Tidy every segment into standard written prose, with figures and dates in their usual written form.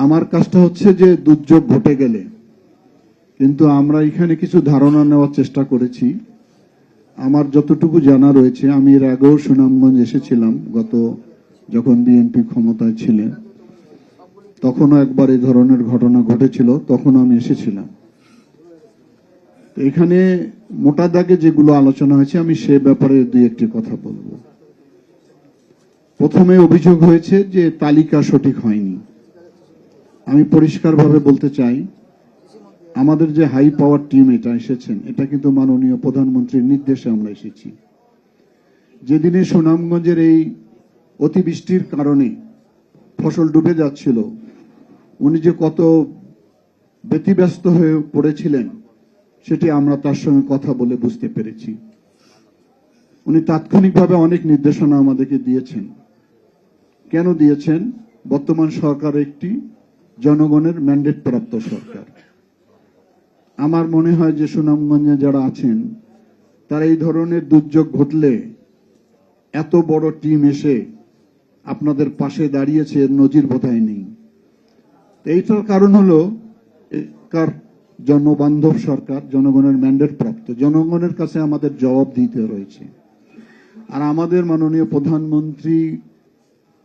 আমার কাজটা হচ্ছে যে দুর্যোগ ঘটে গেলে, কিন্তু আমরা এখানে কিছু ধারণা নেওয়ার চেষ্টা করেছি। আমার যতটুকু জানা রয়েছে, আমি এর আগেও সুনামগঞ্জ এসেছিলাম, যখন বিএনপি ক্ষমতায় ছিলেন, তখনও একবার এই ধরনের ঘটনা ঘটেছিল, তখন আমি এসেছিলাম। এখানে মোটা দাগে যেগুলো আলোচনা হয়েছে, আমি সে ব্যাপারে দুই একটি কথা বলবো। প্রথমে অভিযোগ হয়েছে যে তালিকা সঠিক হয়নি। আমি পরিষ্কারভাবে বলতে চাই, আমাদের যে হাই পাওয়ার টিম এটা এসেছেন, এটা কিন্তু মাননীয় প্রধানমন্ত্রীর নির্দেশে আমরা এসেছি। যেদিনে সুনামগঞ্জের এই অতিবৃষ্টির কারণে ফসল ডুবে যাচ্ছিল, উনি যে কত ব্যতিব্যস্ত হয়ে পড়েছিলেন সেটি আমরা তার সঙ্গে কথা বলে বুঝতে পেরেছি। উনি তাৎক্ষণিকভাবে অনেক নির্দেশনা আমাদেরকে দিয়েছেন। কেন দিয়েছেন? বর্তমান সরকার একটি জনগণের ম্যান্ডেট প্রাপ্ত সরকার। আমার মনে হয় যে সুনামগঞ্জে যারা আছেন তারা এই ধরনের দুর্যোগ ঘটলে এত বড় টিম এসে আপনাদের পাশে দাঁড়িয়েছে, এর নজির বোধহয় নেই। এইটার কারণ হলো জনবান্ধব সরকার, জনগণের ম্যান্ডেট প্রাপ্ত, জনগণের কাছে আমাদের জবাব দিতে রয়েছে। আর আমাদের মাননীয় প্রধানমন্ত্রী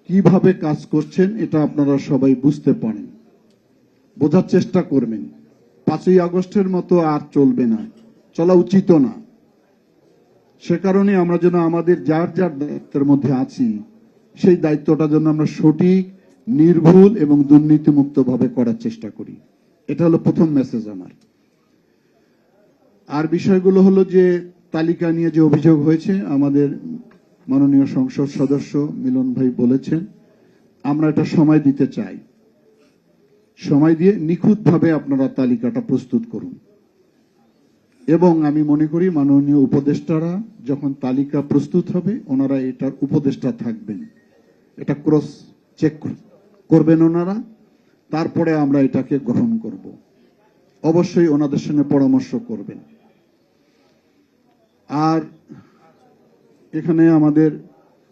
কিভাবে কাজ করছেন এটা আপনারা সবাই বুঝতে পারেন, বোঝার চেষ্টা করবেন। 5ই আগস্টের মতো আর চলবে না, চলা উচিত না। সে কারণে আমরা যেন আমাদের যার যার দায়িত্বের মধ্যে আছি, সেই দায়িত্বটা যেন আমরা সঠিক, নির্ভুল এবং দুর্নীতিমুক্ত ভাবে করার চেষ্টা করি। এটা হলো প্রথম মেসেজ আমার। আর বিষয়গুলো হলো যে তালিকা নিয়ে যে অভিযোগ হয়েছে, আমাদের মাননীয় সংসদ সদস্য মিলন ভাই বলেছেন, আমরা এটা সময় দিতে চাই। সময় দিয়ে নিখুঁতভাবে আপনারা তালিকাটা প্রস্তুত করুন। এবং আমি মনে করি মাননীয় উপদেষ্টারা যখন তালিকা প্রস্তুত হবে, ওনারা এটার উপদেষ্টা থাকবেন, এটা ক্রস চেক করবেন ওনারা, তারপরে আমরা এটাকে গ্রহণ করব। অবশ্যই ওনাদের সঙ্গে পরামর্শ করবেন। আর এখানে আমাদের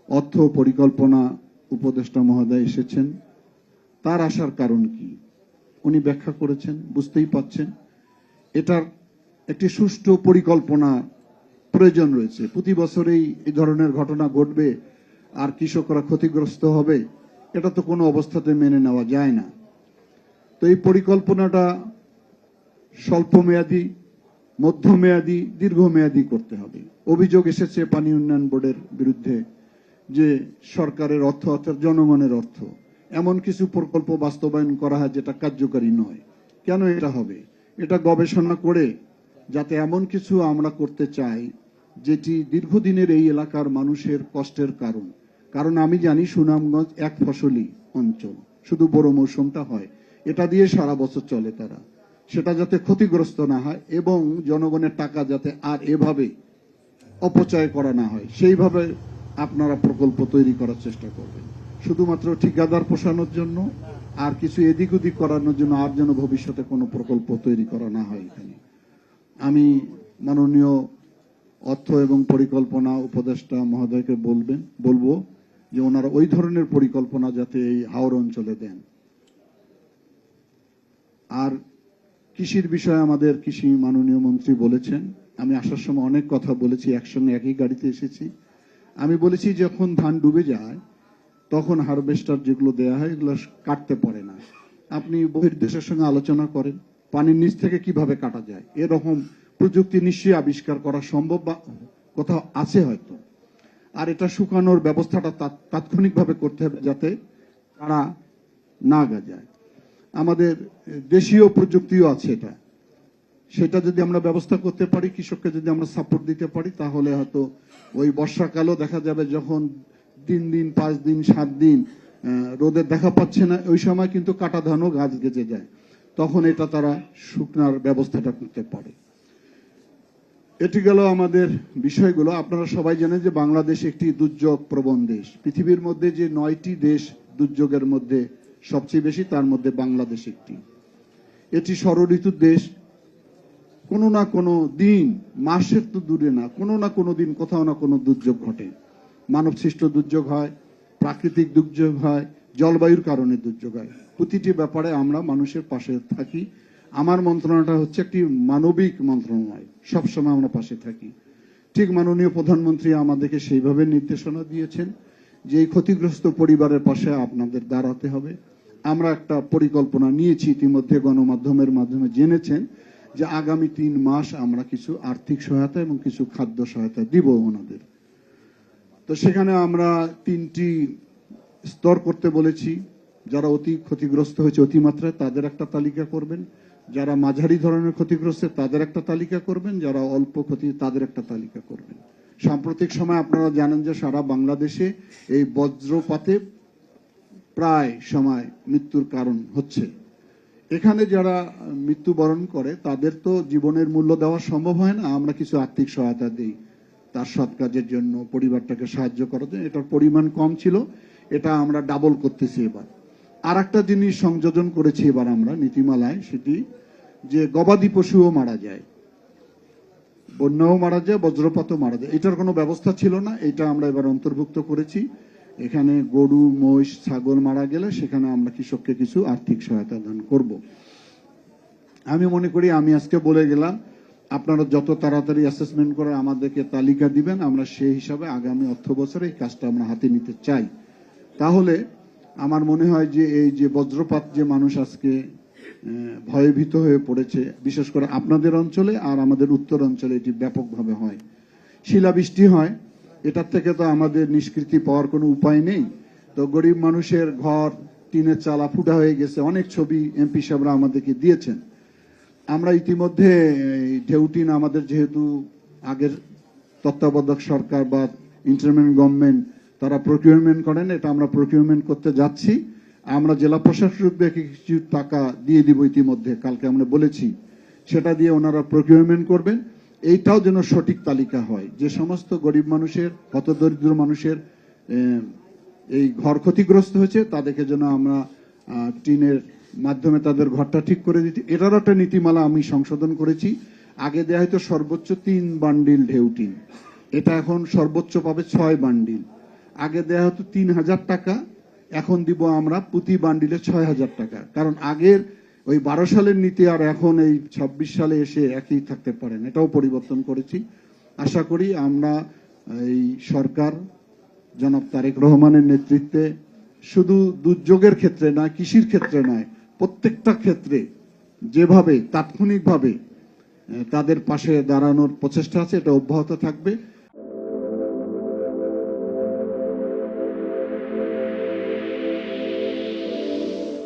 অর্থ পরিকল্পনা উপদেষ্টা মহোদয় এসেছেন, তার আসার কারণ কি উনি ব্যাখ্যা করেছেন, বুঝতেই পাচ্ছেন। এটার একটি সুষ্ঠু পরিকল্পনা প্রয়োজন রয়েছে। প্রতি বছরেই এই ধরনের ঘটনা ঘটবে আর কৃষকরা ক্ষতিগ্রস্ত হবে, এটা তো কোনো অবস্থাতে মেনে নেওয়া যায় না। তো এই পরিকল্পনাটা স্বল্পমেয়াদী, মধ্যমেয়াদী, দীর্ঘমেয়াদী করতে হবে। অভিযোগ এসেছে পানি উন্নয়ন বোর্ডের বিরুদ্ধে যে সরকারের অর্থ অর্থাৎ জনগণের অর্থ এমন কিছু প্রকল্প বাস্তবায়ন করা হয় যেটা কার্যকরী নয়। কেন এটা হবে? এটা গবেষণা করে যাতে এমন কিছু আমরা করতে চাই যেটি দীর্ঘদিনের এই এলাকার মানুষের কষ্টের কারণ। কারণ আমি জানি সুনামগঞ্জ এক ফসলি অঞ্চল, শুধু বড় মৌসুমটা হয়, এটা দিয়ে সারা বছর চলে তারা। সেটা যাতে ক্ষতিগ্রস্ত না হয় এবং জনগণের টাকা যাতে আর এভাবে অপচয় করা না হয়, সেইভাবে আপনারা প্রকল্প তৈরি করার চেষ্টা করবেন। শুধুমাত্র ঠিকাদার পোষানোর জন্য আর কিছু এদিক ওদিক করানোর জন্য আর যেন ভবিষ্যতে কোনো প্রকল্প তৈরি করা না হয়। এখানে আমি মাননীয় অর্থ এবং পরিকল্পনা উপদেষ্টা মহোদয়কে বলবো যে ওনারা ওই ধরনের পরিকল্পনা যাতে এই হাওর অঞ্চলে দেন। আর কৃষির বিষয়ে আমাদের কৃষি মাননীয় মন্ত্রী বলেছেন, আমি আসার সময় অনেক কথা বলেছি, একসঙ্গে একই গাড়িতে এসেছি। আমি বলেছি যখন ধান ডুবে যায় তখন হারভেস্টার যেগুলো দেয়া হয় এগুলো কাটতে পারে না। আপনি বহির্দেশের সঙ্গে আলোচনা করেন পানির নিচ থেকে কিভাবে কাটা যায়, এরকম প্রযুক্তি নিশ্চয়ই আবিষ্কার করা সম্ভব বা কোথাও আছে হয়তো। আর এটা শুকানোর ব্যবস্থাটা তাৎক্ষণিকভাবে করতে হবে যাতে তারা না গজায়। আমাদের দেশীয় প্রযুক্তিও আছে, সেটা যদি আমরা ব্যবস্থা করতে পারি, কৃষককে যদি আমরা সাপোর্ট দিতে পারি, তাহলে হয়তো ওই বর্ষাকালও দেখা যাবে যখন 3 দিন 5 দিন 7 দিন রোদের দেখা পাচ্ছে না, ওই সময় কিন্তু কাটা ধানও গাছ গেজে যায়, তখন এটা তারা শুকনার ব্যবস্থাটা করতে পারে। এটি গেল আমাদের বিষয়গুলো। আপনারা সবাই জানেন যে বাংলাদেশ একটি দুর্যোগ প্রবণ দেশ। পৃথিবীর মধ্যে যে 9টি দেশ দুর্যোগের মধ্যে সবচেয়ে বেশি, তার মধ্যে বাংলাদেশ একটি। এটি ষড়ঋতুর দেশ। কোনো না কোনো দিন, মাসের তো দূরে না, কোনো না কোনো দিন কোথাও না কোনো দুর্যোগ ঘটে। মানব সৃষ্ট দুর্যোগ হয়, প্রাকৃতিক দুর্যোগ হয়, জলবায়ুর কারণে দুর্যোগ হয়, প্রতিটি ব্যাপারে আমরা মানুষের পাশে থাকি। আমার মন্ত্রণালয়টা হচ্ছে একটি মানবিক মন্ত্রণালয়, সবসময় আমরা পাশে থাকি। ঠিক মাননীয় প্রধানমন্ত্রী আমাদেরকে সেইভাবে নির্দেশনা দিয়েছেন যে এই ক্ষতিগ্রস্ত পরিবারের পাশে আপনাদের দাঁড়াতে হবে। আমরা একটা পরিকল্পনা নিয়েছি, ইতিমধ্যে গণমাধ্যমের মাধ্যমে জেনেছেন যে আগামী 3 মাস আমরা কিছু আর্থিক সহায়তা এবং কিছু খাদ্য সহায়তা দিব ওনাদের। তো সেখানে আমরা 3টি স্তর করতে বলেছি। যারা অতি ক্ষতিগ্রস্ত হয়েছে অতিমাত্রায় তাদের একটা তালিকা করবেন, যারা মাঝারি ধরনের ক্ষতিগ্রস্ত তাদের একটা তালিকা করবেন, যারা অল্প ক্ষতি তাদের একটা তালিকা করবেন। সাম্প্রতিক সময় আপনারা জানেন যে সারা বাংলাদেশে এই বজ্রপাতে প্রায় সময় মৃত্যুর কারণ হচ্ছে। এখানে যারা মৃত্যুবরণ করে তাদের তো জীবনের মূল্য দেওয়া সম্ভব হয় না, আমরা কিছু আর্থিক সহায়তা দিই তার সৎ কাজের জন্য, পরিবারটাকে সাহায্য করার জন্য। এটার পরিমাণ কম ছিল, এটা আমরা ডাবল করতেছি এবার। আর একটা জিনিস সংযোজন করেছি এবার আমরা নীতিমালায়, সেটি যে গবাদি পশুও মারা যায়, বন্যাও মারা যায়, বজ্রপাতও মারা যায়। এটার কোনো ব্যবস্থা ছিল না, এটা আমরা এবার অন্তর্ভুক্ত করেছি। এখানে গরু, মহিষ, ছাগল মারা গেলে সেখানে আমরা কৃষককে কিছু আর্থিক সহায়তা দান করব। আমি মনে করি আমি আজকে বলে গেলাম, আপনারা যত তাড়াতাড়ি অ্যাসেসমেন্ট করে আমাদেরকে তালিকা দিবেন, আমরা সেই হিসাবে আগামী অর্থ বছরে এই কাজটা আমরা হাতে নিতে চাই। তাহলে আমার মনে হয় যে এই যে বজ্রপাত যে মানুষ আজকে ভয়ভীত হয়ে পড়েছে, বিশেষ করে আপনাদের অঞ্চলে আর আমাদের উত্তর অঞ্চলে এটি ব্যাপকভাবে হয়, শিলাবৃষ্টি হয়, এটার থেকে তো আমাদের নিষ্কৃতি পাওয়ার কোনো উপায় নেই। তো গরিব মানুষের ঘর, টিনের চালা ফুটা হয়ে গেছে, অনেক ছবি এমপি সাহেবরা আমাদেরকে দিয়েছেন। আমরা ইতিমধ্যে ঢেউটিন, আমাদের যেহেতু আগের তত্ত্বাবধায়ক সরকার বা ইন্টারিম গভর্নমেন্ট তারা প্রকিউরমেন্ট করেন, এটা আমরা প্রকিউরমেন্ট করতে যাচ্ছি। আমরা জেলা প্রশাসকদেরকে কিছু টাকা দিয়ে দিব ইতিমধ্যে, কালকে আমরা বলেছি, সেটা দিয়ে ওনারা প্রকিউরমেন্ট করবেন। এইটাও যেন সঠিক তালিকা হয়, যে সমস্ত গরিব মানুষের, হতদরিদ্র মানুষের এই ঘর ক্ষতিগ্রস্ত হয়েছে তাদেরকে যেন আমরা টিনের মাধ্যমে তাদের ঘরটা ঠিক করে দিতে। এটারও একটা নীতিমালা আমি সংশোধন করেছি। আগে দেয়া হয়তো সর্বোচ্চ 3 বান্ডিল ঢেউটিন, এটা এখন সর্বোচ্চ পাবে 6 বান্ডিল। আগে দেয়া হতো 3000 টাকা, এখন দিব আমরা প্রতি বান্ডিলে 6000 টাকা। কারণ আগের ওই 12 সালের নীতি আর এখন এই 26 সালে এসে একই থাকতে পারেন, এটাও পরিবর্তন করেছি। আশা করি আমরা এই সরকার জনাব তারেক রহমানের নেতৃত্বে শুধু দুর্যোগের ক্ষেত্রে নয়, কৃষির ক্ষেত্রে নয়, প্রত্যেকটা ক্ষেত্রে যেভাবে তাৎক্ষণিকভাবে তাদের পাশে দাঁড়ানোর প্রচেষ্টা আছে, এটা অব্যাহত থাকবে।